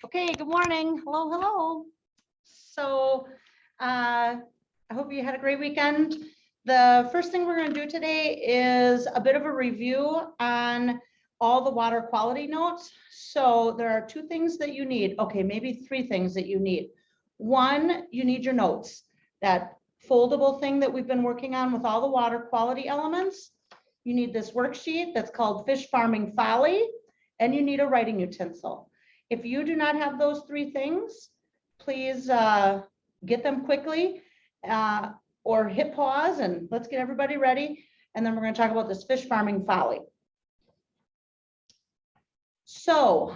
Okay, good morning. Hello, hello. So I hope you had a great weekend. The first thing we're going to do today is a bit of a review on all the water quality notes. So there are two things that you need. Okay, maybe three things that you need. One, you need your notes, that foldable thing that we've been working on with all the water quality elements. You need this worksheet that's called Fish Farming Folly, and you need a writing utensil. If you do not have those three things, please get them quickly or hit pause and let's get everybody ready. And then we're going to talk about this fish farming folly. So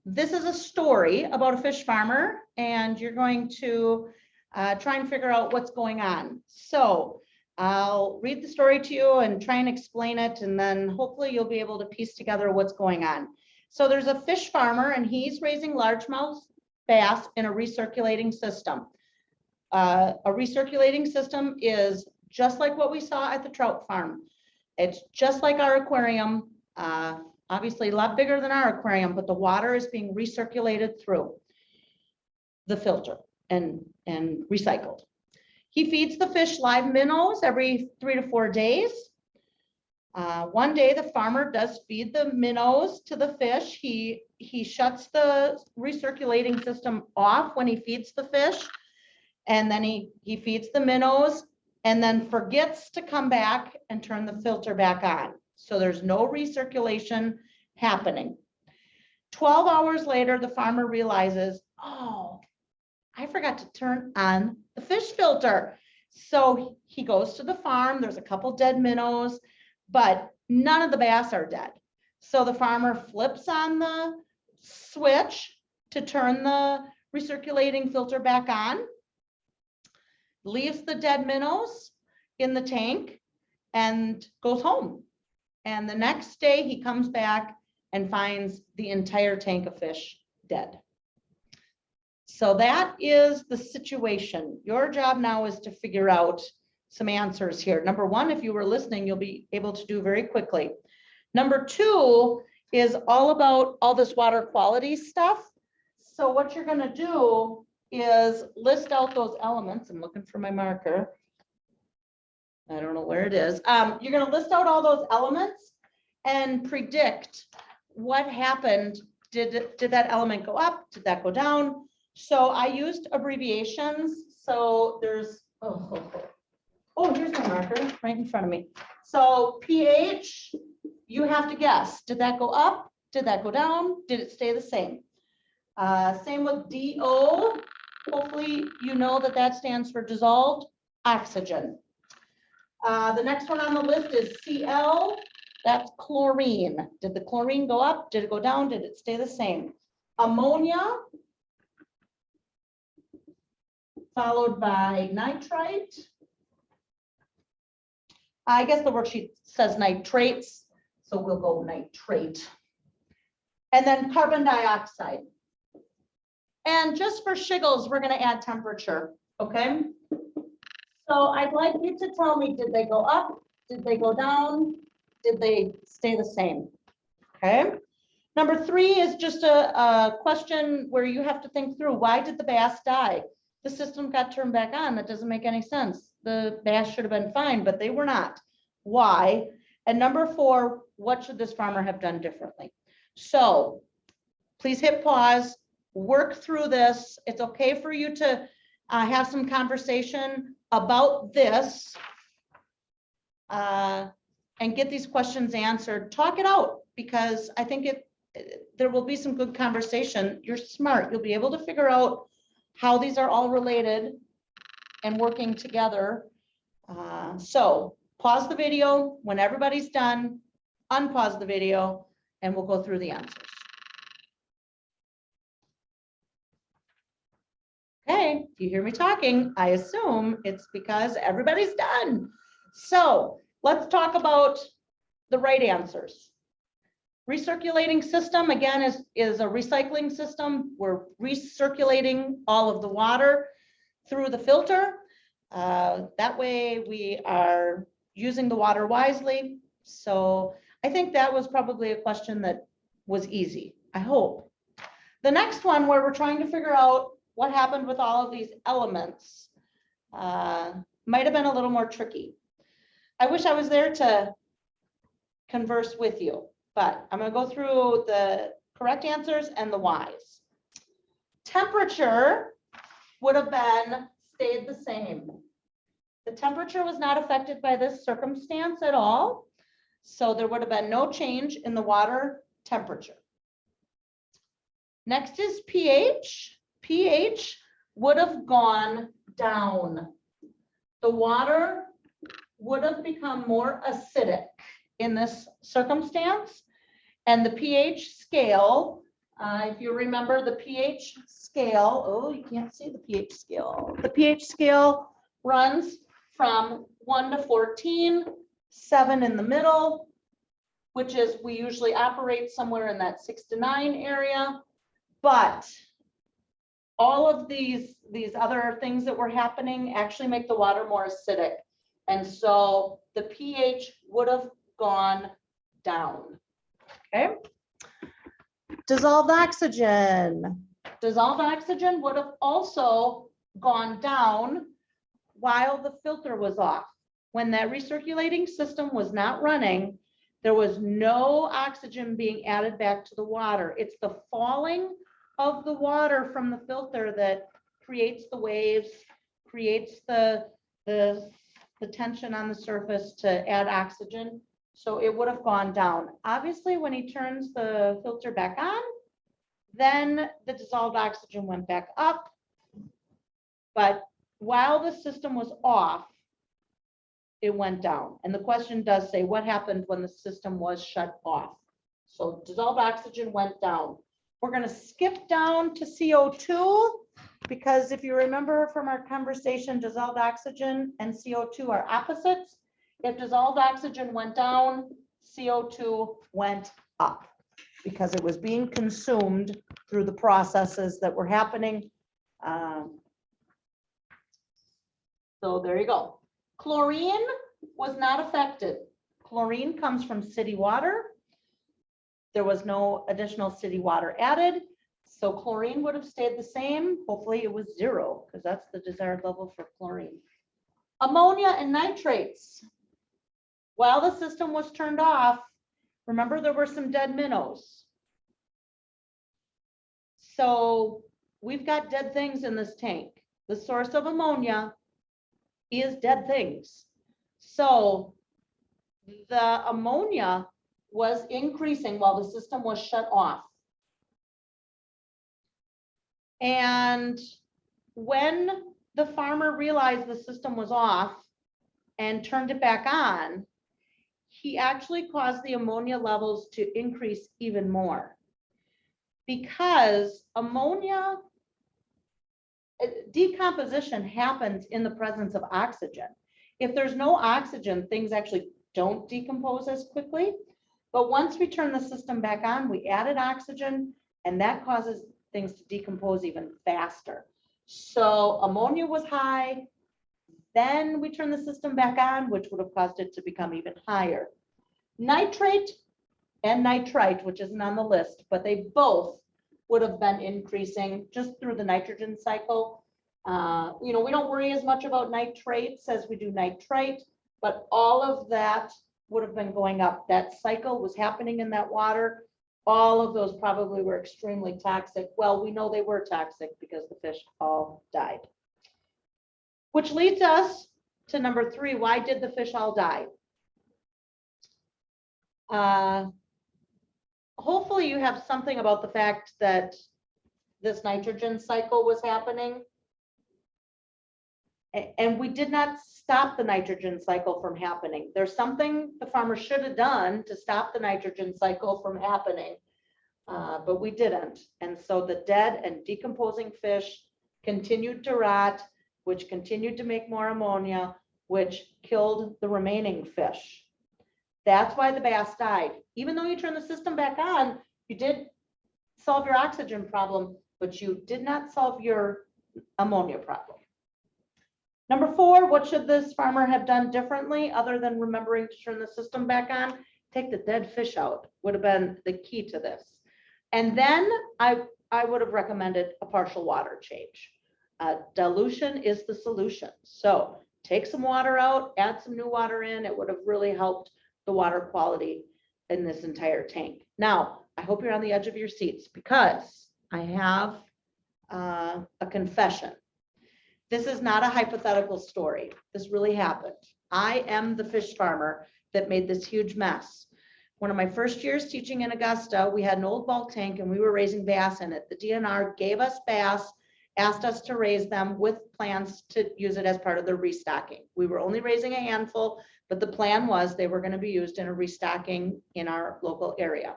this is a story about a fish farmer, and you're going to try and figure out what's going on. So I'll read the story to you and try and explain it, and then hopefully you'll be able to piece together what's going on. So there's a fish farmer and he's raising largemouth bass in a recirculating system. A recirculating system is just like what we saw at the trout farm. It's just like our aquarium, obviously a lot bigger than our aquarium, but the water is being recirculated through the filter and recycled. He feeds the fish live minnows every 3 to 4 days. One day the farmer does feed the minnows to the fish. He shuts the recirculating system off when he feeds the fish, and then he feeds the minnows and then forgets to come back and turn the filter back on. So there's no recirculation happening. 12 hours later, the farmer realizes, oh, I forgot to turn on the fish filter. So he goes to the farm. There's a couple dead minnows, but none of the bass are dead. So the farmer flips on the switch to turn the recirculating filter back on, leaves the dead minnows in the tank, and goes home. And the next day he comes back and finds the entire tank of fish dead. So that is the situation. Your job now is to figure out some answers here. Number one, if you were listening, you'll be able to do very quickly. Number two is all about all this water quality stuff. So what you're going to do is list out those elements. I'm looking for my marker. I don't know where it is. You're going to list out all those elements and predict what happened. Did that element go up? Did that go down? So I used abbreviations. So there's, oh, here's my marker right in front of me. So pH, you have to guess. Did that go up? Did that go down? Did it stay the same? Same with DO. Hopefully you know that that stands for dissolved oxygen. The next one on the list is Cl. That's chlorine. Did the chlorine go up? Did it go down? Did it stay the same? Ammonia, followed by nitrite. I guess the worksheet says nitrates, so we'll go nitrate. And then carbon dioxide. And just for shiggles, we're going to add temperature, okay? So I'd like you to tell me, did they go up? Did they go down? Did they stay the same? Okay. Number three is just a question where you have to think through, why did the bass die? The system got turned back on. That doesn't make any sense. The bass should have been fine, but they were not. Why? And number four, what should this farmer have done differently? So please hit pause, work through this. It's okay for you to have some conversation about this and get these questions answered. Talk it out, because I think there will be some good conversation. You're smart. You'll be able to figure out how these are all related and working together. So pause the video. When everybody's done, unpause the video, and we'll go through the answers. Okay, if you hear me talking, I assume it's because everybody's done. So let's talk about the right answers. Recirculating system, again, is a recycling system. We're recirculating all of the water through the filter. That way we are using the water wisely. So I think that was probably a question that was easy, I hope. The next one where we're trying to figure out what happened with all of these elements might have been a little more tricky. I wish I was there to converse with you, but I'm going to go through the correct answers and the whys. Temperature would have stayed the same. The temperature was not affected by this circumstance at all, so there would have been no change in the water temperature. Next is pH. pH would have gone down. The water would have become more acidic in this circumstance, and the pH scale, if you remember the pH scale, oh, you can't see the pH scale. The pH scale runs from 1 to 14, 7 in the middle, which is we usually operate somewhere in that 6 to 9 area. But all of these other things that were happening actually make the water more acidic. And so the pH would have gone down. Okay. Dissolved oxygen. Dissolved oxygen would have also gone down while the filter was off. When that recirculating system was not running, there was no oxygen being added back to the water. It's the falling of the water from the filter that creates the waves, creates the tension on the surface to add oxygen. So it would have gone down. Obviously, when he turns the filter back on, then the dissolved oxygen went back up. But while the system was off, it went down. And the question does say, what happened when the system was shut off? So dissolved oxygen went down. We're going to skip down to CO2 because if you remember from our conversation, dissolved oxygen and CO2 are opposites. If dissolved oxygen went down, CO2 went up because it was being consumed through the processes that were happening. So there you go. Chlorine was not affected. Chlorine comes from city water. There was no additional city water added. So chlorine would have stayed the same. Hopefully it was 0 because that's the desired level for chlorine. Ammonia and nitrates. While the system was turned off, remember there were some dead minnows. So we've got dead things in this tank. The source of ammonia is dead things. So the ammonia was increasing while the system was shut off. And when the farmer realized the system was off and turned it back on, he actually caused the ammonia levels to increase even more. Because ammonia, decomposition happens in the presence of oxygen. If there's no oxygen, things actually don't decompose as quickly. But once we turn the system back on, we added oxygen, and that causes things to decompose even faster. So ammonia was high, then we turn the system back on, which would have caused it to become even higher. Nitrate and nitrite, which isn't on the list, but they both would have been increasing just through the nitrogen cycle. We don't worry as much about nitrates as we do nitrite, but all of that would have been going up. That cycle was happening in that water. All of those probably were extremely toxic. Well, we know they were toxic because the fish all died. Which leads us to number 3. Why did the fish all die? Hopefully you have something about the fact that this nitrogen cycle was happening. And we did not stop the nitrogen cycle from happening. There's something the farmer should have done to stop the nitrogen cycle from happening, but we didn't. And so the dead and decomposing fish continued to rot, which continued to make more ammonia, which killed the remaining fish. That's why the bass died. Even though you turn the system back on, you did solve your oxygen problem, but you did not solve your ammonia problem. Number 4, what should this farmer have done differently other than remembering to turn the system back on? Take the dead fish out would have been the key to this. And then I would have recommended a partial water change. Dilution is the solution. So take some water out, add some new water in. It would have really helped the water quality in this entire tank. Now, I hope you're on the edge of your seats because I have a confession. This is not a hypothetical story. This really happened. I am the fish farmer that made this huge mess. One of my first years teaching in Augusta, we had an old bulk tank and we were raising bass in it. The DNR gave us bass, asked us to raise them with plans to use it as part of the restocking. We were only raising a handful, but the plan was they were going to be used in a restocking in our local area.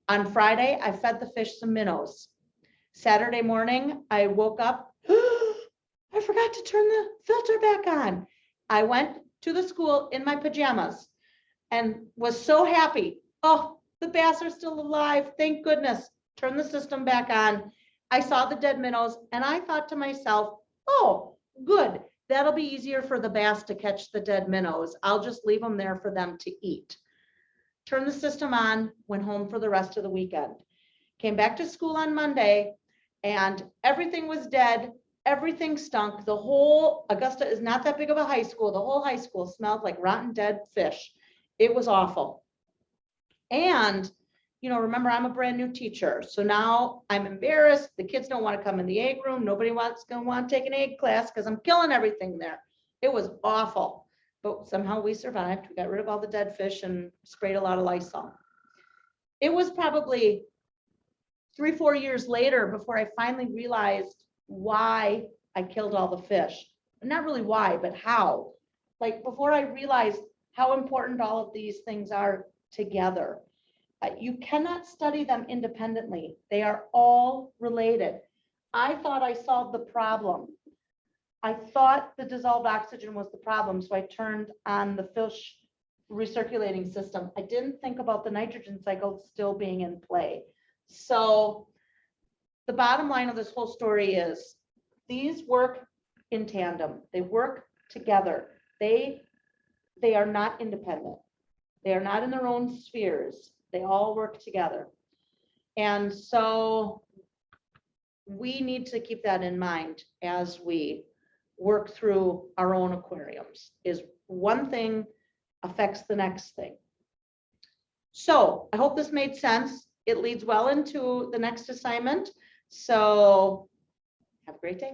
On Friday, I fed the fish some minnows. Saturday morning, I woke up, I forgot to turn the filter back on. I went to the school in my pajamas and was so happy. Oh, the bass are still alive. Thank goodness. Turn the system back on. I saw the dead minnows and I thought to myself, oh, good. That'll be easier for the bass to catch the dead minnows. I'll just leave them there for them to eat. Turned the system on, went home for the rest of the weekend. Came back to school on Monday and everything was dead. Everything stunk. The whole Augusta is not that big of a high school. The whole high school smelled like rotten dead fish. It was awful. And, remember, I'm a brand new teacher. So now I'm embarrassed. The kids don't want to come in the egg room. Nobody wants going to want to take an egg class because I'm killing everything there. It was awful. But somehow we survived. We got rid of all the dead fish and sprayed a lot of Lysol. It was probably 3-4 years later before I finally realized why I killed all the fish. Not really why, but how. Like before I realized how important all of these things are together. You cannot study them independently. They are all related. I thought I solved the problem. I thought the dissolved oxygen was the problem, so I turned on the fish recirculating system. I didn't think about the nitrogen cycle still being in play. So the bottom line of this whole story is these work in tandem. They work together. They are not independent. They are not in their own spheres. They all work together. And so we need to keep that in mind as we work through our own aquariums, is one thing affects the next thing. So I hope this made sense. It leads well into the next assignment. So have a great day.